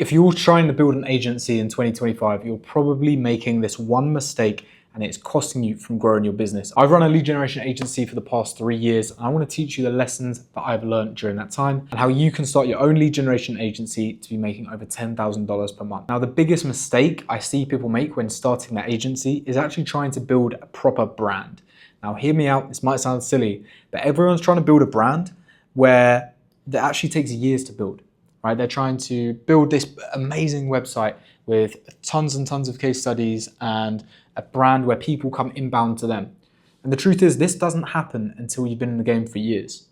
If you're trying to build an agency in 2025, you're probably making this one mistake and it's costing you from growing your business. I've run a lead generation agency for the past 3 years, and I want to teach you the lessons that I've learned during that time and how you can start your own lead generation agency to be making over $10,000 per month. Now, the biggest mistake I see people make when starting their agency is actually trying to build a proper brand. Now, hear me out, this might sound silly, but everyone's trying to build a brand where that actually takes years to build. Right? They're trying to build this amazing website with tons and tons of case studies and a brand where people come inbound to them. And the truth is, this doesn't happen until you've been in the game for years.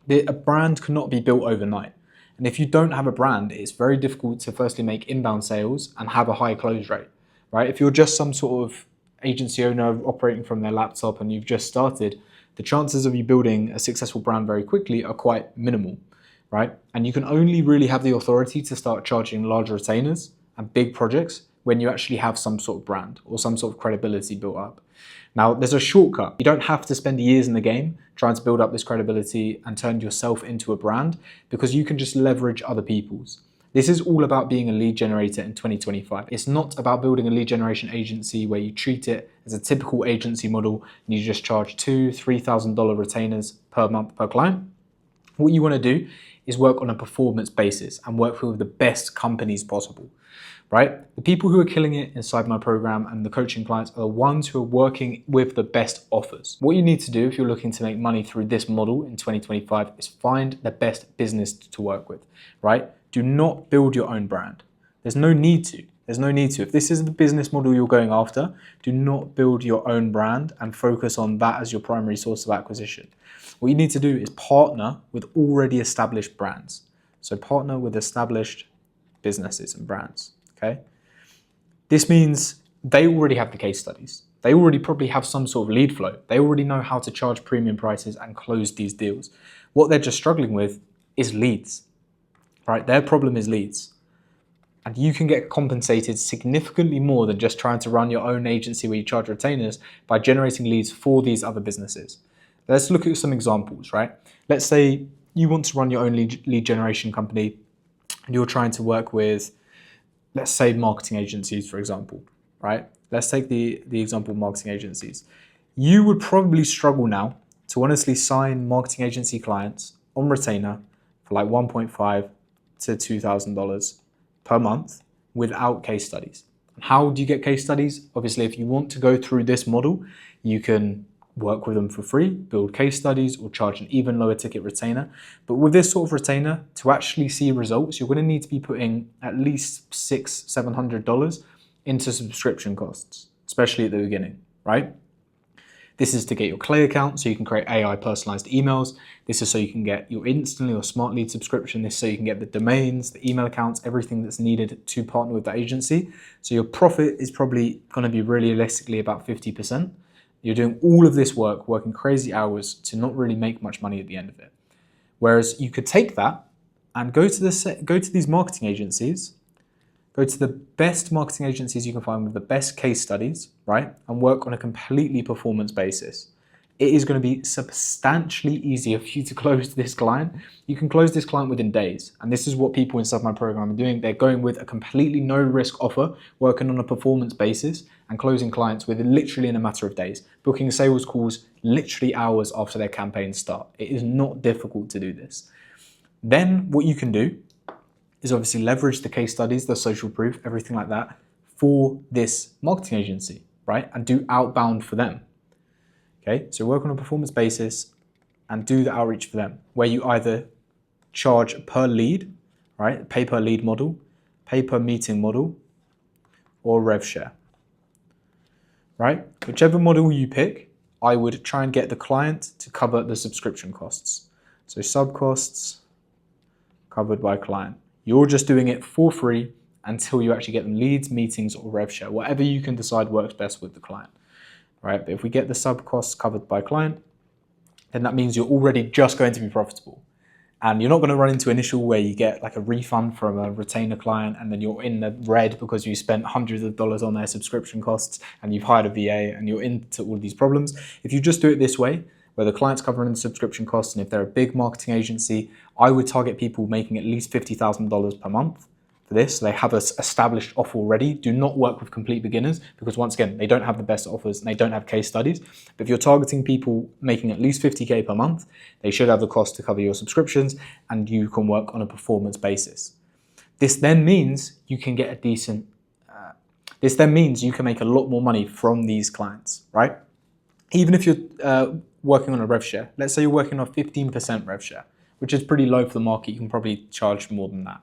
A brand cannot be built overnight. And if you don't have a brand, it's very difficult to firstly make inbound sales and have a high close rate, right? If you're just some sort of agency owner operating from their laptop and you've just started, the chances of you building a successful brand very quickly are quite minimal. Right? And you can only really have the authority to start charging large retainers and big projects when you actually have some sort of brand or some sort of credibility built up. Now, there's a shortcut. You don't have to spend years in the game trying to build up this credibility and turn yourself into a brand, because you can just leverage other people's. This is all about being a lead generator in 2025. It's not about building a lead generation agency where you treat it as a typical agency model and you just charge $2,000, $3,000 retainers per month per client. What you want to do is work on a performance basis and work with the best companies possible, right? The people who are killing it inside my program and the coaching clients are the ones who are working with the best offers. What you need to do if you're looking to make money through this model in 2025 is find the best business to work with, right? Do not build your own brand. There's no need to. There's no need to. If this is the business model you're going after, do not build your own brand and focus on that as your primary source of acquisition. What you need to do is partner with already established brands. So partner with established businesses and brands, okay? This means they already have the case studies. They already probably have some sort of lead flow. They already know how to charge premium prices and close these deals. What they're just struggling with is leads, right? Their problem is leads. And you can get compensated significantly more than just trying to run your own agency where you charge retainers by generating leads for these other businesses. Let's look at some examples, right? Let's say you want to run your own lead generation company and you're trying to work with, let's say, marketing agencies, for example, right? Let's take the example of marketing agencies. You would probably struggle now to honestly sign marketing agency clients on retainer for like $1.5 to $2,000 per month without case studies. How do you get case studies? Obviously, if you want to go through this model, you can work with them for free, build case studies, or charge an even lower ticket retainer. But with this sort of retainer, to actually see results, you're going to need to be putting at least $600-700 into subscription costs, especially at the beginning, right? This is to get your Clay account so you can create AI personalized emails. This is so you can get your Instantly or Smart Lead subscription. This is so you can get the domains, the email accounts, everything that's needed to partner with the agency. So your profit is probably going to be realistically about 50%. You're doing all of this work, working crazy hours to not really make much money at the end of it. Whereas you could take that and go to these marketing agencies, go to the best marketing agencies you can find with the best case studies, right? And work on a completely performance basis. It is going to be substantially easier for you to close this client. You can close this client within days. And this is what people inside my program are doing. They're going with a completely no risk offer, working on a performance basis and closing clients within literally in a matter of days, booking sales calls literally hours after their campaigns start. It is not difficult to do this. Then what you can do is obviously leverage the case studies, the social proof, everything like that for this marketing agency, right? And do outbound for them. Okay, so work on a performance basis and do the outreach for them, where you either charge per lead, right? Pay per lead model, pay per meeting model, or rev share, right? Whichever model you pick, I would try and get the client to cover the subscription costs. So sub costs covered by client. You're just doing it for free until you actually get them leads, meetings, or rev share, whatever you can decide works best with the client. Right? But if we get the sub costs covered by client, then that means you're already just going to be profitable. And you're not going to run into an issue where you get like a refund from a retainer client and then you're in the red because you spent hundreds of dollars on their subscription costs and you've hired a VA and you're into all these problems. If you just do it this way, where the client's covering the subscription costs, and if they're a big marketing agency, I would target people making at least $50,000 per month for this. They have an established offer already. Do not work with complete beginners because once again, they don't have the best offers and they don't have case studies. But if you're targeting people making at least 50K per month, they should have the cost to cover your subscriptions and you can work on a performance basis. This then means you can get a decent, this then means you can make a lot more money from these clients, right? Even if you're working on a rev share, let's say you're working on 15% rev share, which is pretty low for the market. You can probably charge more than that.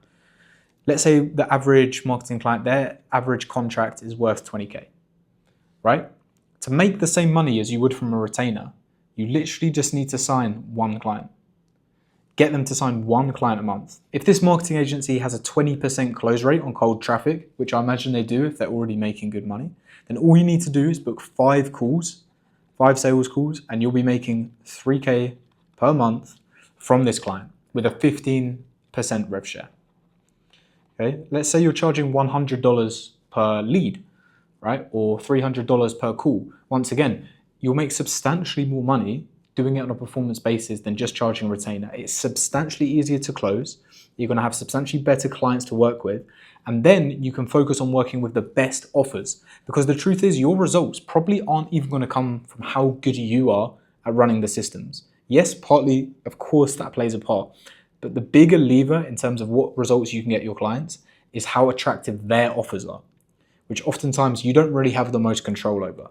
Let's say the average marketing client, their average contract is worth 20K, right? To make the same money as you would from a retainer, you literally just need to sign one client. Get them to sign one client a month. If this marketing agency has a 20% close rate on cold traffic, which I imagine they do if they're already making good money, then all you need to do is book 5 sales calls, and you'll be making 3K per month from this client with a 15% rev share. Okay, let's say you're charging $100 per lead, right? Or $300 per call. Once again, you'll make substantially more money doing it on a performance basis than just charging a retainer. It's substantially easier to close. You're going to have substantially better clients to work with. And then you can focus on working with the best offers. Because the truth is, your results probably aren't even going to come from how good you are at running the systems. Yes, partly, of course, that plays a part. But the bigger lever in terms of what results you can get your clients is how attractive their offers are, which oftentimes you don't really have the most control over.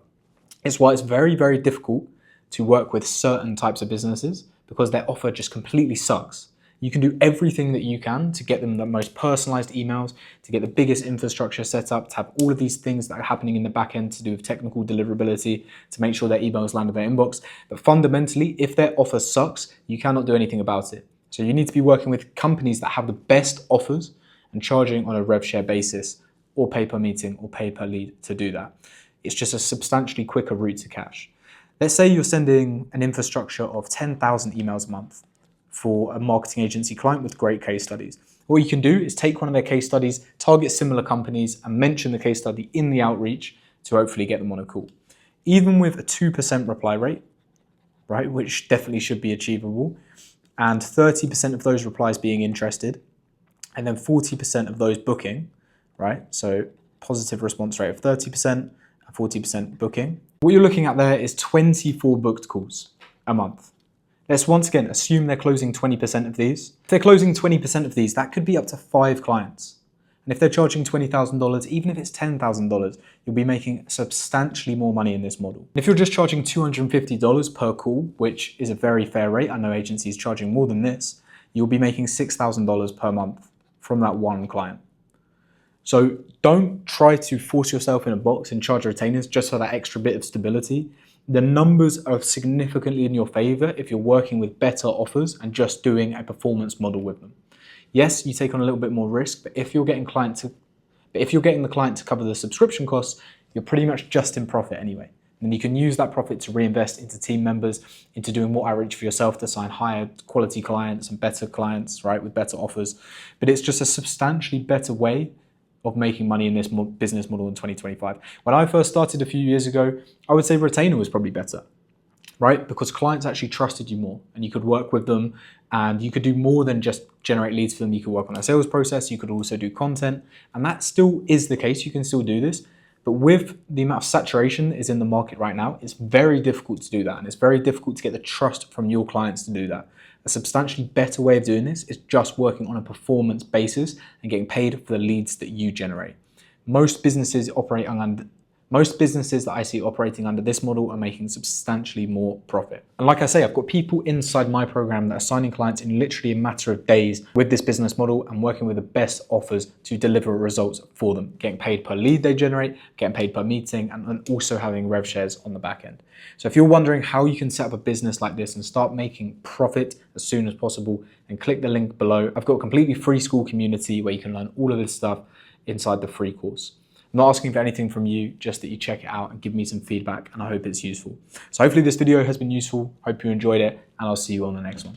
It's why it's very, very difficult to work with certain types of businesses because their offer just completely sucks. You can do everything that you can to get them the most personalized emails, to get the biggest infrastructure set up, to have all of these things that are happening in the back end to do with technical deliverability, to make sure their emails land in their inbox. But fundamentally, if their offer sucks, you cannot do anything about it. So you need to be working with companies that have the best offers and charging on a rev share basis or pay per meeting or pay per lead to do that. It's just a substantially quicker route to cash. Let's say you're sending an infrastructure of 10,000 emails a month for a marketing agency client with great case studies. What you can do is take one of their case studies, target similar companies, and mention the case study in the outreach to hopefully get them on a call. Even with a 2% reply rate, right, which definitely should be achievable, and 30% of those replies being interested, and then 40% of those booking, right? So positive response rate of 30% and 40% booking. What you're looking at there is 24 booked calls a month. Let's once again assume they're closing 20% of these. If they're closing 20% of these, that could be up to 5 clients. And if they're charging $20,000, even if it's $10,000, you'll be making substantially more money in this model. If you're just charging $250 per call, which is a very fair rate, I know agencies charging more than this, you'll be making $6,000 per month from that one client. So don't try to force yourself in a box and charge retainers just for that extra bit of stability. The numbers are significantly in your favor if you're working with better offers and just doing a performance model with them. Yes, you take on a little bit more risk, but if you're getting the client to cover the subscription costs, you're pretty much just in profit anyway. And you can use that profit to reinvest into team members, into doing more outreach for yourself to sign higher quality clients and better clients, right, with better offers. But it's just a substantially better way of making money in this business model in 2025. When I first started a few years ago, I would say retainer was probably better, right? Because clients actually trusted you more and you could work with them and you could do more than just generate leads for them. You could work on a sales process. You could also do content. And that still is the case. You can still do this. But with the amount of saturation that is in the market right now, it's very difficult to do that. And it's very difficult to get the trust from your clients to do that. A substantially better way of doing this is just working on a performance basis and getting paid for the leads that you generate. Most businesses that I see operating under this model are making substantially more profit. And like I say, I've got people inside my program that are signing clients in literally a matter of days with this business model and working with the best offers to deliver results for them, getting paid per lead they generate, getting paid per meeting, and also having rev shares on the back end. So if you're wondering how you can set up a business like this and start making profit as soon as possible, then click the link below. I've got a completely free school community where you can learn all of this stuff inside the free course. I'm not asking for anything from you, just that you check it out and give me some feedback, and I hope it's useful. So hopefully this video has been useful. Hope you enjoyed it, and I'll see you on the next one.